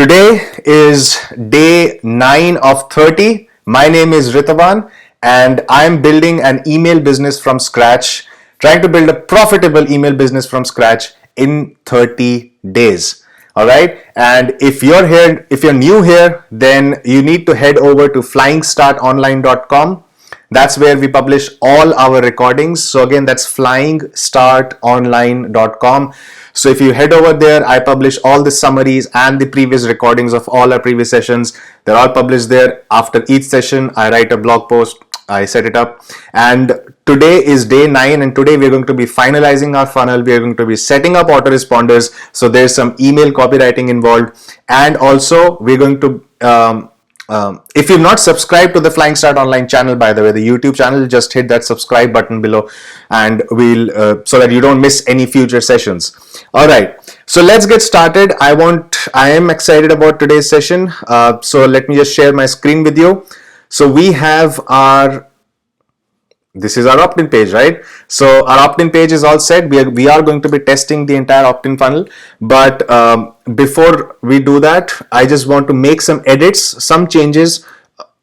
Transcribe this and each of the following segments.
Today is day 9 of 30. My name is Ritavan and I'm building an email business from scratch, trying to build a profitable email business from scratch in 30 days. All right. And if you're new here, then you need to head over to flyingstartonline.com. That's where we publish all our recordings. So again, that's flyingstartonline.com. So if you head over there, I publish all the summaries and the previous recordings of all our previous sessions. They're all published there. After each session, I write a blog post, I set it up. And today is day 9, and today we're going to be finalizing our funnel. We're going to be setting up autoresponders. So there's some email copywriting involved. And also we're going to if you've not subscribed to the Flying Start Online channel, by the way, the YouTube channel, just hit that subscribe button below, and we'll so that you don't miss any future sessions. All right, so let's get started. I am excited about today's session. So let me just share my screen with you. So we have this is our opt-in page, right? So our opt-in page is all set. We are going to be testing the entire opt-in funnel. But before we do that, I just want to make some edits, some changes.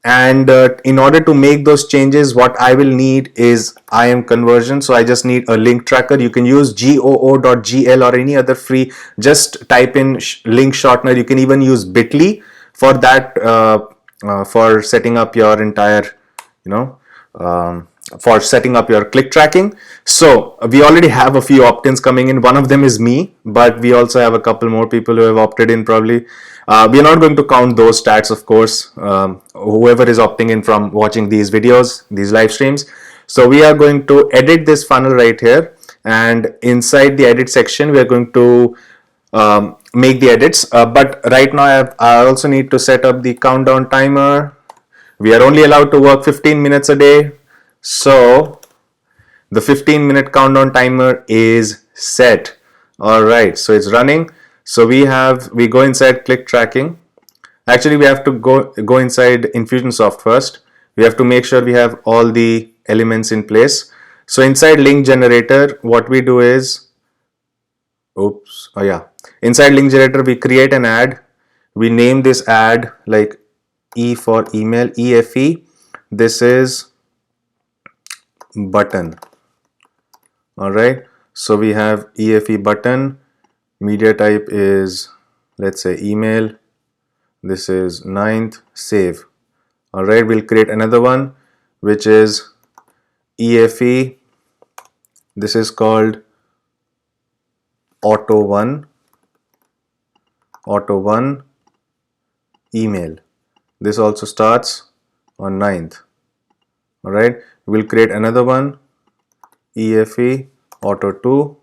And in order to make those changes, what I will need is IM conversion. So I just need a link tracker. You can use goo.gl or any other free. Just type in link shortener. You can even use bit.ly for that, for setting up your entire, for setting up your click tracking. So we already have a few opt-ins coming in. One of them is me, but we also have a couple more people who have opted in probably. We are not going to count those stats, of course, whoever is opting in from watching these videos, these live streams. So we are going to edit this funnel right here, and inside the edit section we are going to make the edits, but right now I also need to set up the countdown timer. We are only allowed to work 15 minutes a day. So the 15-minute countdown timer is set. All right, so it's running. So we go inside click tracking. Actually, we have to go inside Infusionsoft first. We have to make sure we have all the elements in place. So inside link generator, what we do is, inside link generator, we create an ad. We name this ad like E for email, EFE. This is button. All right, so we have EFE button. Media type is, let's say, email. This is 9th, save. All right, we'll create another one which is EFE. This is called auto one email. This also starts on 9th. All right, we'll create another one, EFE auto 2,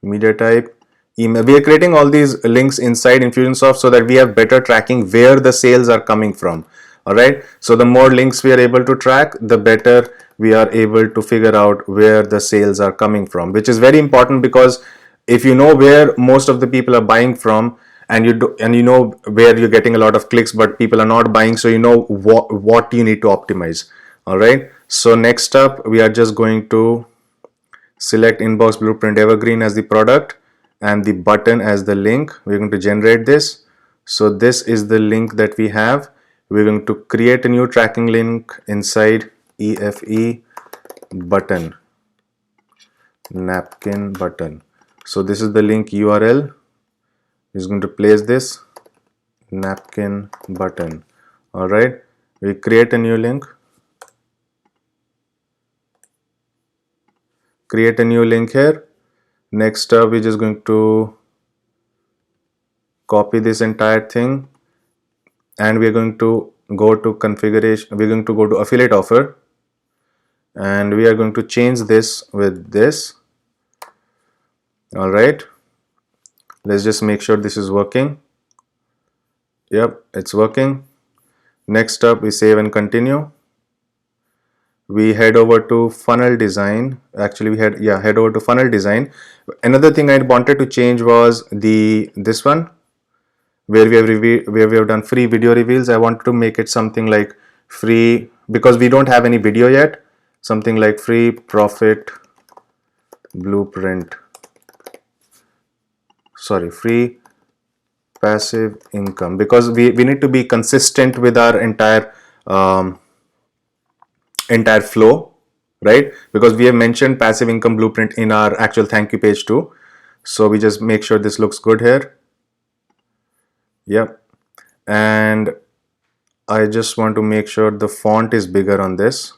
media type, email. We are creating all these links inside Infusionsoft so that we have better tracking where the sales are coming from. All right, so the more links we are able to track, the better we are able to figure out where the sales are coming from, which is very important, because if you know where most of the people are buying from, and you know where you're getting a lot of clicks but people are not buying, so you know what you need to optimize. All right, so next up we are just going to select inbox blueprint evergreen as the product and the button as the link. We're going to generate this. So this is the link that we have. We're going to create a new tracking link inside EFE button, napkin button. So this is the link URL. Is going to place this napkin button. All right, we create a new link. Create a new link here. Next up, we're just going to copy this entire thing, and we're going to go to configuration. We're going to go to affiliate offer, and we are going to change this with this. All right, let's just make sure this is working. Yep, it's working. Next up, we save and continue. We head over to funnel design. Actually, we head over to funnel design. Another thing I wanted to change was this one, where we have done free video reveals. I wanted to make it something like free, because we don't have any video yet. Something like free profit blueprint. free passive income, because we need to be consistent with our entire flow, right? Because we have mentioned passive income blueprint in our actual thank you page too. So we just make sure this looks good here. Yep. And I just want to make sure the font is bigger on this.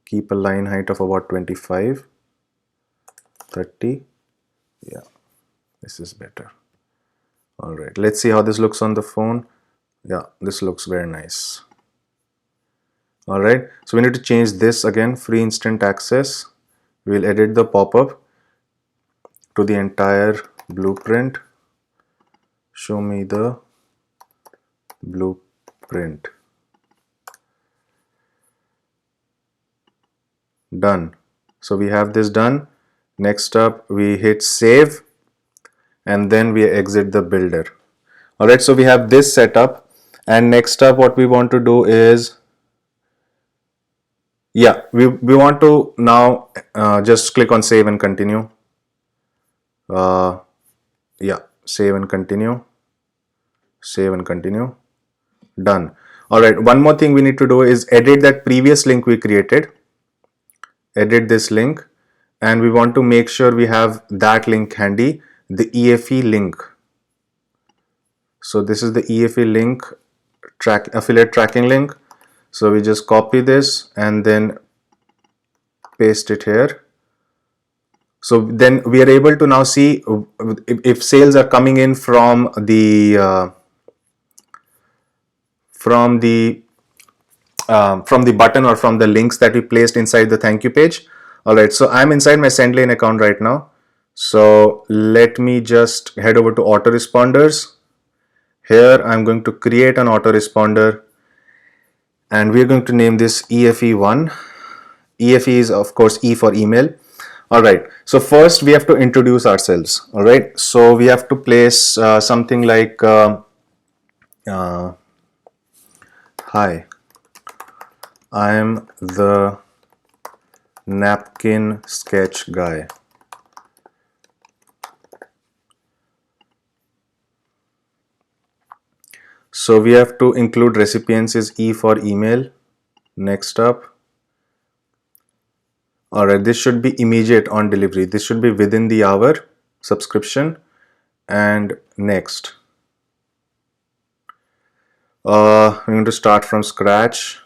Keep a line height of about 25, 30. Yeah, this is better. All right, let's see how this looks on the phone. Yeah, this looks very nice. All right, so we need to change this again, free instant access. We'll edit the pop-up to the entire blueprint. Show me the blueprint. Done. So we have this done. Next up, we hit save and then we exit the builder. All right, so we have this set up, and next up what we want to do is, yeah, we want to now just click on save and continue. Yeah, save and continue, save and continue. Done. All right, one more thing we need to do is edit that previous link we created. Edit this link, and we want to make sure we have that link handy, the EFE link. So this is the EFE link, affiliate tracking link. So we just copy this and then paste it here. So then we are able to now see if sales are coming in from the button or from the links that we placed inside the thank you page. All right, so I'm inside my SendLane account right now. So let me just head over to autoresponders. Here I'm going to create an autoresponder, and we're going to name this EFE1. EFE is of course E for email. All right, so first we have to introduce ourselves. All right, so we have to place something like hi, I am the napkin sketch guy. So we have to include recipients is E for email. Next up, all right, this should be immediate on delivery. This should be within the hour subscription. And next, we're going to start from scratch.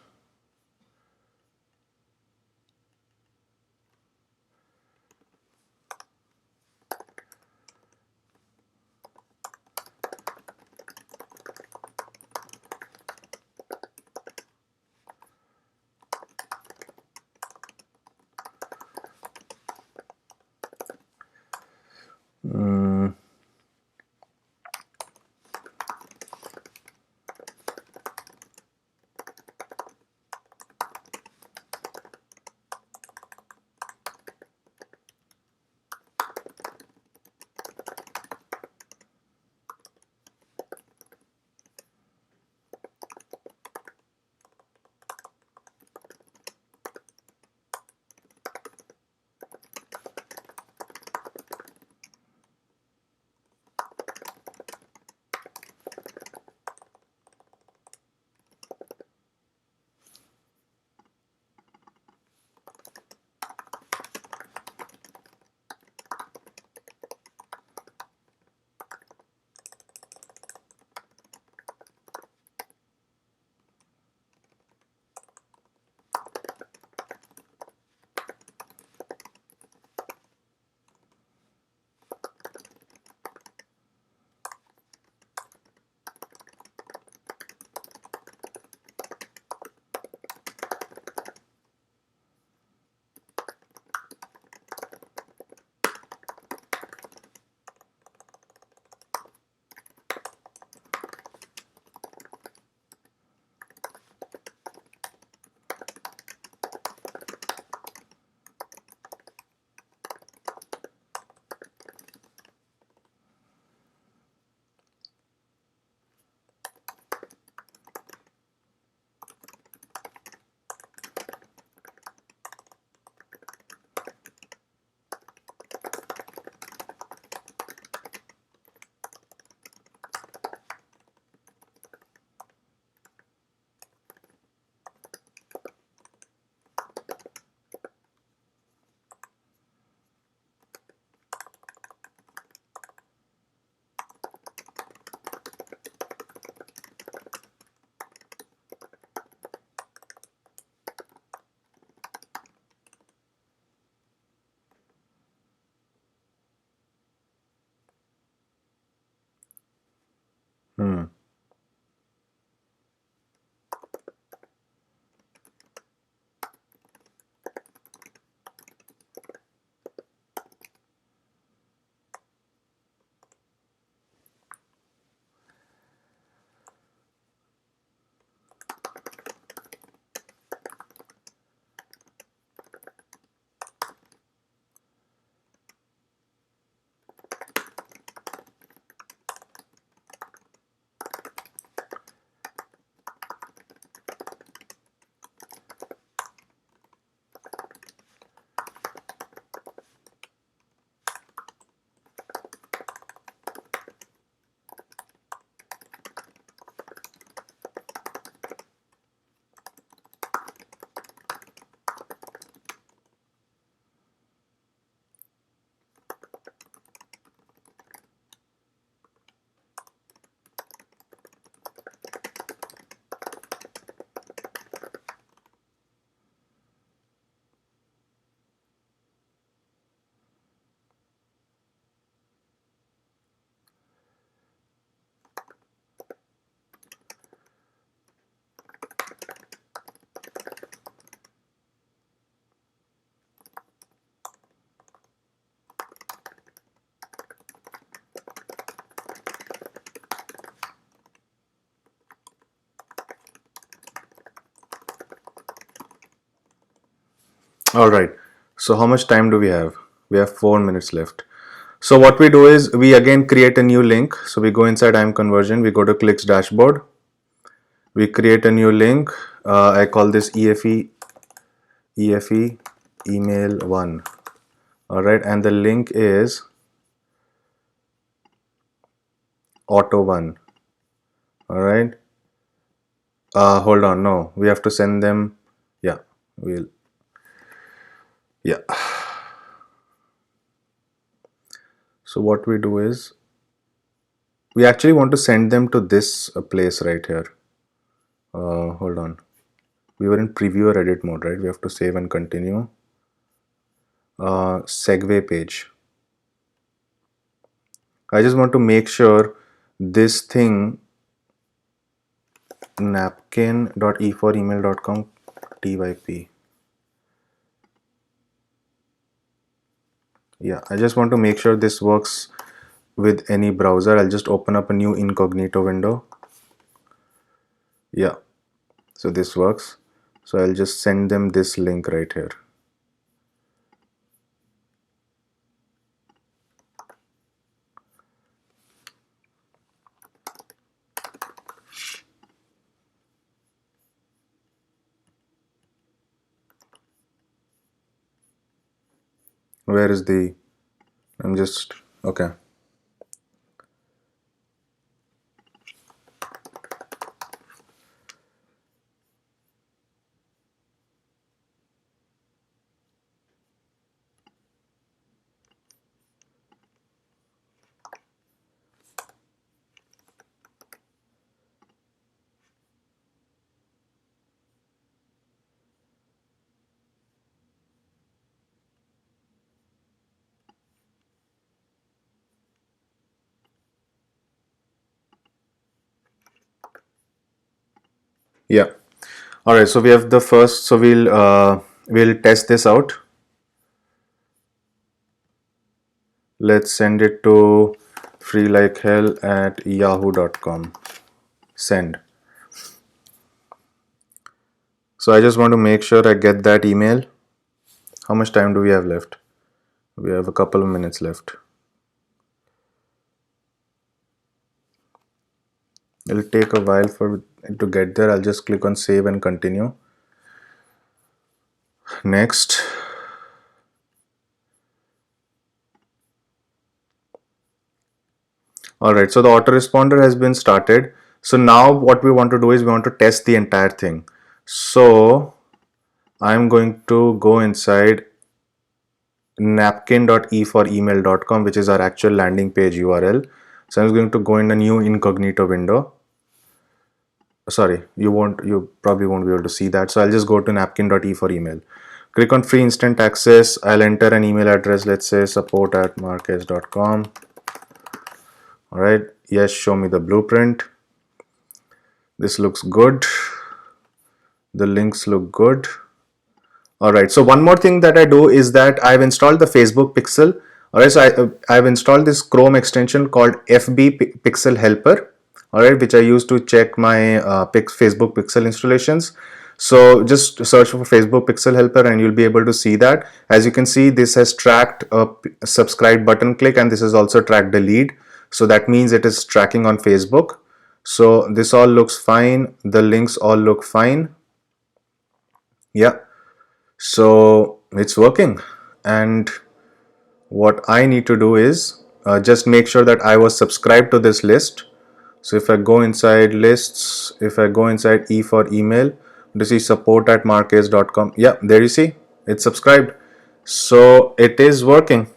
All right. So how much time do we have? We have 4 minutes left. So what we do is we again create a new link. So we go inside IM conversion. We go to clicks dashboard. We create a new link. I call this EFE email 1. All right. And the link is auto 1. All right. Hold on. No, we have to send them. Yeah, yeah. So what we do is we actually want to send them to this place right here. Hold on. We were in preview or edit mode, right? We have to save and continue. Segue page. I just want to make sure this thing napkin.e4email.com typ. Yeah, I just want to make sure this works with any browser. I'll just open up a new incognito window. Yeah, so this works. So I'll just send them this link right here. Where is the, I'm just, okay. Yeah. All right. So we have the first. So we'll test this out. Let's send it to freelikeHell@yahoo.com. Send. So I just want to make sure I get that email. How much time do we have left? We have a couple of minutes left. It'll take a while for it to get there. I'll just click on save and continue. Next. All right, so the autoresponder has been started. So now what we want to do is we want to test the entire thing. So I'm going to go inside napkin.e4email.com, which is our actual landing page URL. So I'm going to go in a new incognito window. Sorry, you probably won't be able to see that. So I'll just go to napkin.e4email. Click on free instant access. I'll enter an email address. Let's say support@marquez.com. All right, Yes, show me the blueprint. This looks good. The links look good. All right. So one more thing that I do is that I've installed the Facebook Pixel. All right. So I've installed this Chrome extension called FB Pixel Helper. All right, which I use to check my Facebook Pixel installations. So just search for Facebook Pixel Helper and you'll be able to see that. As you can see, this has tracked a subscribe button click, and this has also tracked the lead. So that means it is tracking on Facebook. So this all looks fine. The links all look fine. Yeah. So it's working, and what I need to do is just make sure that I was subscribed to this list. So if I go inside lists, if I go inside E for email, to see support@marques.com, yeah, there you see it's subscribed. So it is working.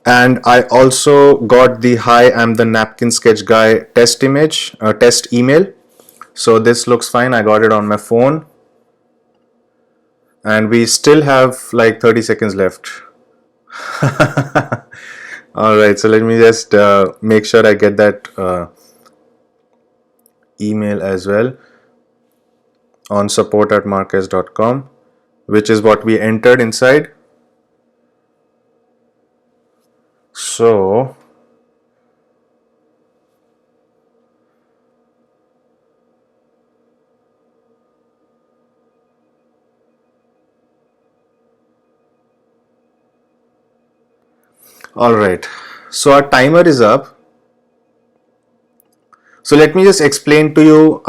And I also got the "Hi, I'm the napkin sketch guy" test test email. So this looks fine. I got it on my phone. And we still have like 30 seconds left. All right, so let me just make sure I get that email as well on support@marques.com, which is what we entered inside. So all right, so our timer is up. So let me just explain to you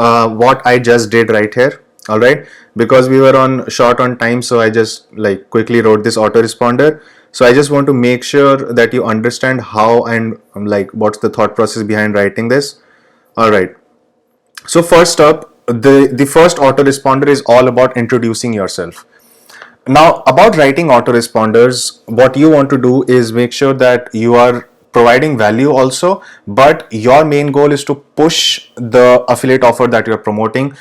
what I just did right here. All right, because we were on short on time, so I just like quickly wrote this autoresponder. So I just want to make sure that you understand how and like what's the thought process behind writing this. All right. So first up, the first autoresponder is all about introducing yourself. Now, about writing autoresponders, what you want to do is make sure that you are providing value also, but your main goal is to push the affiliate offer that you're promoting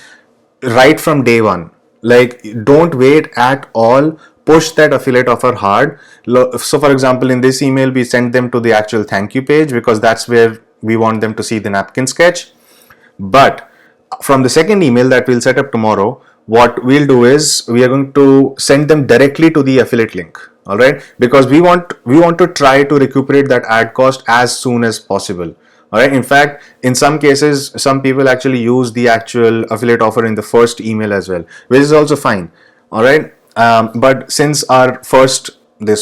right from day one. Like, don't wait at all. Push that affiliate offer hard. So, for example, in this email, we send them to the actual thank you page because that's where we want them to see the napkin sketch. But from the second email that we'll set up tomorrow, what we'll do is we are going to send them directly to the affiliate link. All right, because we want to try to recuperate that ad cost as soon as possible. All right, in fact, in some cases, some people actually use the actual affiliate offer in the first email as well, which is also fine. All right, but since our first the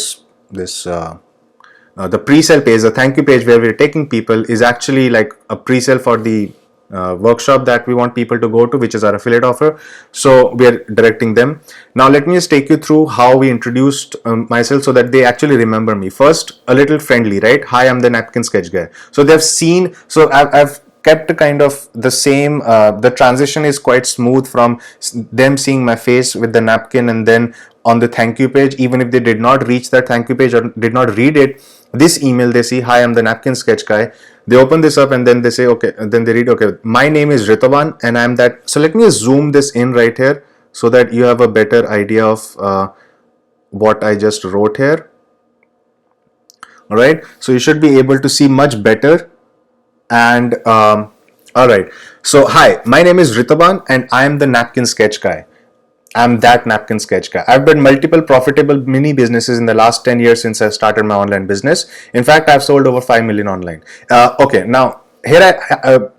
pre-sale page, the thank you page where we're taking people, is actually like a pre-sale for the workshop that we want people to go to, which is our affiliate offer. So we are directing them. Now let me just take you through how we introduced myself so that they actually remember me. First, a little friendly, right? Hi, I'm the napkin sketch guy. So they've seen, so I've kept kind of the same, the transition is quite smooth from them seeing my face with the napkin and then on the thank you page. Even if they did not reach that thank you page or did not read it, this email they see, hi, I'm the napkin sketch guy. They open this up and then they say, okay, and then they read, okay, my name is Ritavan and I'm that. So let me just zoom this in right here so that you have a better idea of what I just wrote here. All right, so you should be able to see much better. And all right, so hi, my name is Ritavan and I am the napkin sketch guy. I'm that napkin sketch guy. I've built multiple profitable mini businesses in the last 10 years since I started my online business. In fact, I've sold over 5 million online. Okay, now here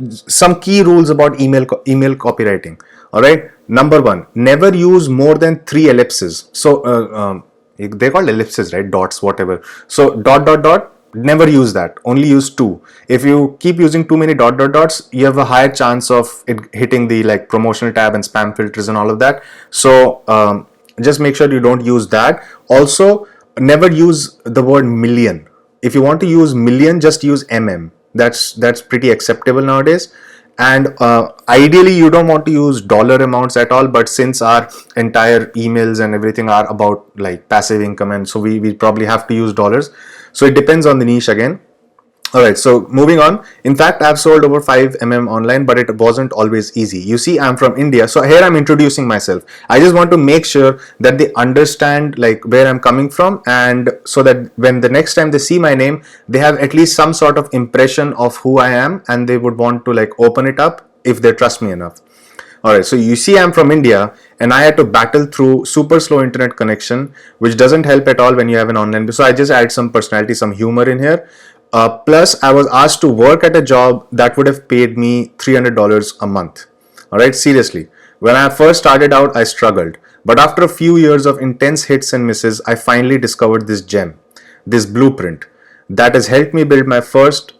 some key rules about email copywriting. All right, number one, never use more than 3 ellipses. So they're called ellipses, right? Dots, whatever. So dot dot dot. Never use that. Only use 2. If you keep using too many dot dot dots, you have a higher chance of it hitting the like promotional tab and spam filters and all of that. So just make sure you don't use that. Also, never use the word million. If you want to use million, just use mm. That's pretty acceptable nowadays. And ideally, you don't want to use dollar amounts at all. But since our entire emails and everything are about like passive income, and so we probably have to use dollars. So it depends on the niche again. All right, so moving on. In fact, I've sold over 5 online, but it wasn't always easy. You see, I'm from India, so here I'm introducing myself. I just want to make sure that they understand like where I'm coming from, and so that when the next time they see my name, they have at least some sort of impression of who I am, and they would want to like open it up if they trust me enough. Alright, so you see I'm from India and I had to battle through super slow internet connection, which doesn't help at all when you have an online business. So I just add some personality, some humor in here. Plus, I was asked to work at a job that would have paid me $300 a month. Alright, seriously. When I first started out, I struggled. But after a few years of intense hits and misses, I finally discovered this gem, this blueprint that helped me build my first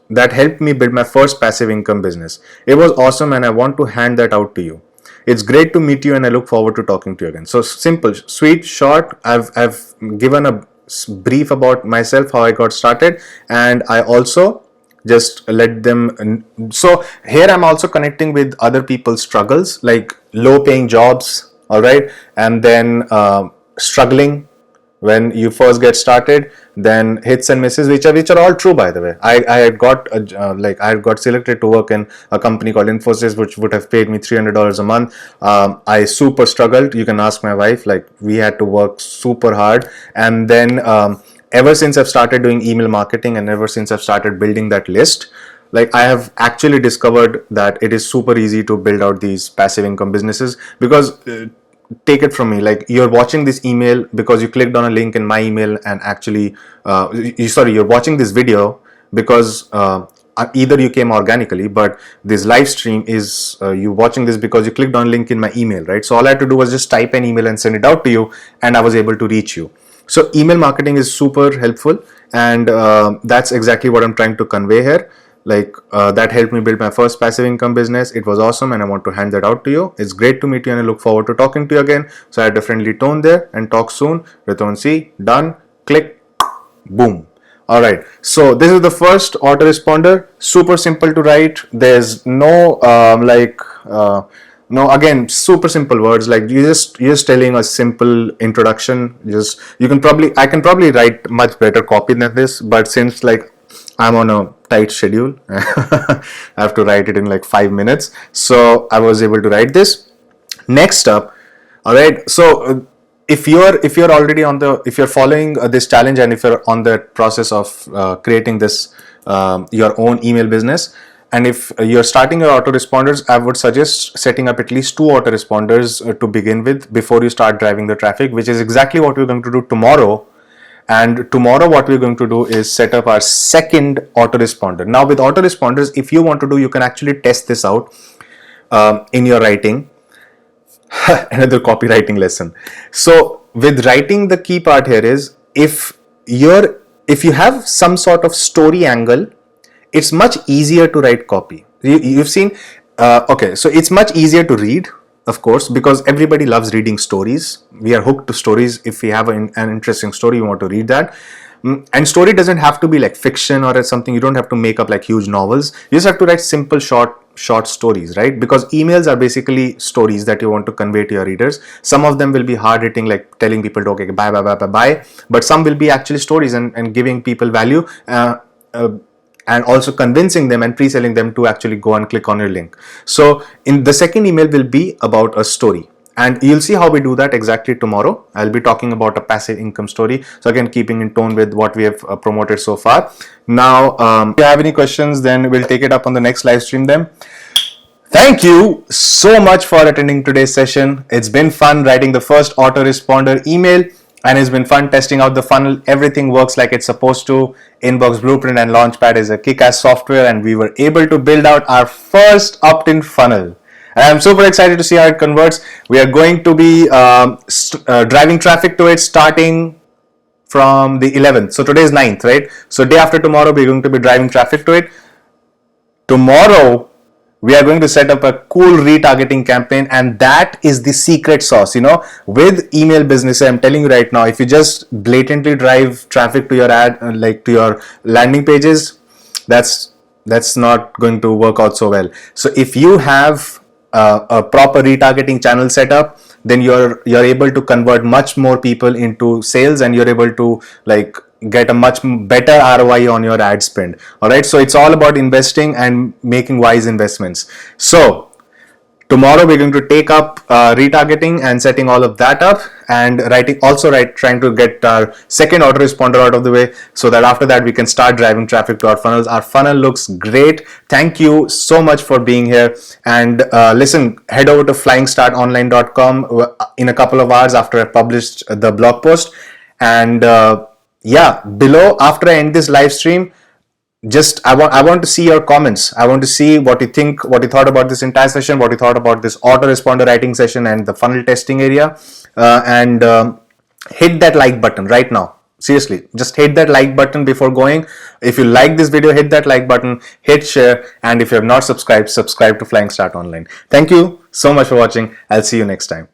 passive income business. It was awesome and I want to hand that out to you. It's great to meet you and I look forward to talking to you again. So simple, sweet, short. I've given a brief about myself, how I got started, and I also just let them. So here I'm also connecting with other people's struggles, like low paying jobs, all right, and then struggling when you first get started, then hits and misses, which are all true, by the way. I got selected to work in a company called Infosys, which would have paid me $300 a month. I super struggled. You can ask my wife. Like, we had to work super hard, and then ever since I've started doing email marketing and ever since I've started building that list, like, I have actually discovered that it is super easy to build out these passive income businesses. Because take it from me, like, you're watching this email because you clicked on a link in my email, and actually you're watching this video because either you came organically, but this live stream is you watching this because you clicked on a link in my email, right? So all I had to do was just type an email and send it out to you, and I was able to reach you. So email marketing is super helpful, and that's exactly what I'm trying to convey here. Like, that helped me build my first passive income business. It was awesome and I want to hand that out to you. It's great to meet you and I look forward to talking to you again. So I had a friendly tone there, and talk soon. Riton C, done, click, boom. All right, so this is the first autoresponder. Super simple to write. There's no no, again, super simple words. Like, you're just telling a simple introduction. I can probably write much better copy than this, but since like I'm on a tight schedule, I have to write it in like 5 minutes. So I was able to write this. Next up, all right. So if you're already if you're following this challenge, and if you're on the process of creating this your own email business, and if you're starting your autoresponders, I would suggest setting up at least 2 autoresponders to begin with before you start driving the traffic, which is exactly what we're going to do tomorrow. And tomorrow what we're going to do is set up our second autoresponder. Now, with autoresponders, if you want to do, you can actually test this out in your writing. Another copywriting lesson. So with writing, the key part here is, if you have some sort of story angle, it's much easier to write copy. You've seen, okay, so it's much easier to read, of course, because everybody loves reading stories. We are hooked to stories. If we have an interesting story, we want to read that. And story doesn't have to be like fiction or something. You don't have to make up like huge novels. You just have to write simple, short stories, right? Because emails are basically stories that you want to convey to your readers. Some of them will be hard hitting, like telling people to, okay, bye, bye, bye, bye, bye. But some will be actually stories and giving people value. And also convincing them and pre-selling them to actually go and click on your link. So in the second email will be about a story, and you'll see how we do that exactly tomorrow. I'll be talking about a passive income story. So again, keeping in tone with what we have promoted so far. Now, if you have any questions, then we'll take it up on the next live stream then. Thank you so much for attending today's session. It's been fun writing the first autoresponder email, and it's been fun testing out the funnel. Everything works like it's supposed to. Inbox Blueprint and Launchpad is a kick-ass software, and we were able to build out our first opt-in funnel. And I'm super excited to see how it converts. We are going to be driving traffic to it starting from the 11th. So today is 9th, right? So day after tomorrow, we're going to be driving traffic to it. Tomorrow, we are going to set up a cool retargeting campaign, and that is the secret sauce. With email business, I'm telling you right now, if you just blatantly drive traffic to your ad, like to your landing pages, that's not going to work out so well. So if you have a proper retargeting channel set up, then you're able to convert much more people into sales, and you're able to like get a much better ROI on your ad spend. All right, so it's all about investing and making wise investments. So tomorrow we're going to take up retargeting and setting all of that up, and trying to get our second autoresponder out of the way, so that after that we can start driving traffic to our funnels. Our funnel looks great. Thank you so much for being here. And listen, head over to flying-startonline.com in a couple of hours after I published the blog post. And below, after I end this live stream, I want to see your comments. I want to see what you think, what you thought about this entire session, what you thought about this autoresponder writing session and the funnel testing area. And hit that like button right now. Seriously, just hit that like button before going. If you like this video, hit that like button, hit share, and if you have not subscribed, subscribe to Flying Start Online. Thank you so much for watching. I'll see you next time.